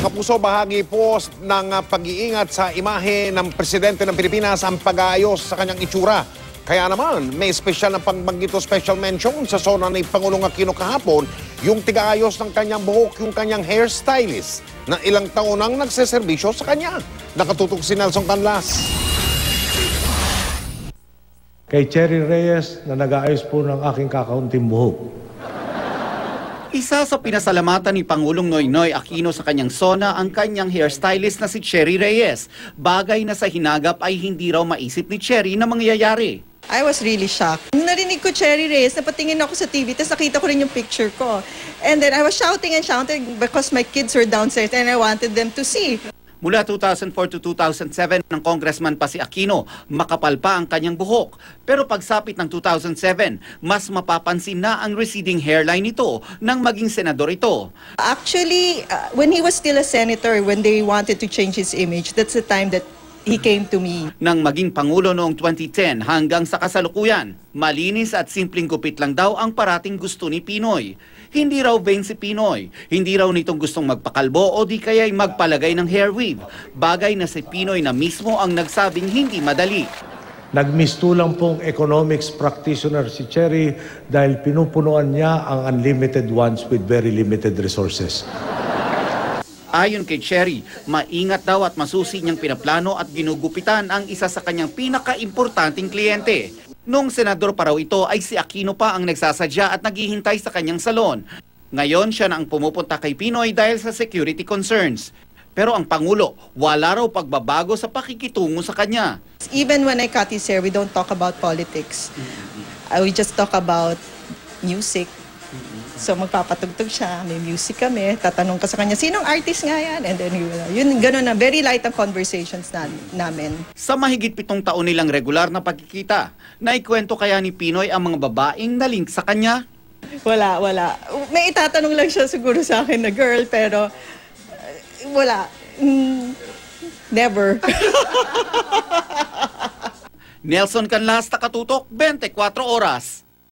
Mga kapuso, bahagi po ng pag-iingat sa imahe ng Presidente ng Pilipinas ang pag-aayos sa kanyang itsura. Kaya naman, may espesyal na pagbanggit o special mention sa sona ni Pangulong Aquino kahapon, yung tigaayos ng kanyang buhok, yung kanyang hairstylist na ilang taon nang nagseserbisyo sa kanya. Nakatutok si Nelson Canlas. Kay Cherry Reyes na nag-aayos po ng aking kakaunting buhok. Isa sa pinasalamatan ni Pangulong Noynoy Aquino sa kanyang sona ang kanyang hairstylist na si Cherry Reyes. Bagay na sa hinagap ay hindi raw maisip ni Cherry na mangyayari. I was really shocked. Nung narinig ko Cherry Reyes, napatingin ako sa TV, tapos nakita ko rin yung picture ko. And then I was shouting and shouting because my kids were downstairs and I wanted them to see. Mula 2004 to 2007 ng congressman pa si Aquino, makapal pa ang kanyang buhok. Pero pagsapit ng 2007, mas mapapansin na ang receding hairline nito nang maging senador ito. Actually, when he was still a senator, when they wanted to change his image, that's the time that he came to me. Nang maging Pangulo noong 2010 hanggang sa kasalukuyan, malinis at simpleng gupit lang daw ang parating gusto ni Pinoy. Hindi raw vain si Pinoy, hindi raw nitong gustong magpakalbo o di kaya'y magpalagay ng hair weave. Bagay na si Pinoy na mismo ang nagsabing hindi madali. Nagmistulang pong economics practitioner si Cherry dahil pinupunuan niya ang unlimited wants with very limited resources. Ayon kay Cherry, maingat daw at masusi niyang pinaplano at ginugupitan ang isa sa kanyang pinaka-importanting kliyente. Noong senador pa raw ito ay si Aquino pa ang nagsasadya at naghihintay sa kanyang salon. Ngayon siya na ang pumupunta kay Pinoy dahil sa security concerns. Pero ang Pangulo, wala raw pagbabago sa pakikitungo sa kanya. Even when I cut his hair, we don't talk about politics. We just talk about music. So magpapatugtog siya, may music kami, tatanong ka sa kanya, sinong artist nga yan? And then yun gano'n na, very light ang conversations namin. Sa mahigit 7 taon nilang regular na pagkikita, naikwento kaya ni Pinoy ang mga babaeng na link sa kanya? Wala. May itatanong lang siya siguro sa akin na girl, pero wala. Never. Nelson Canlas, Takatutok, 24 Oras.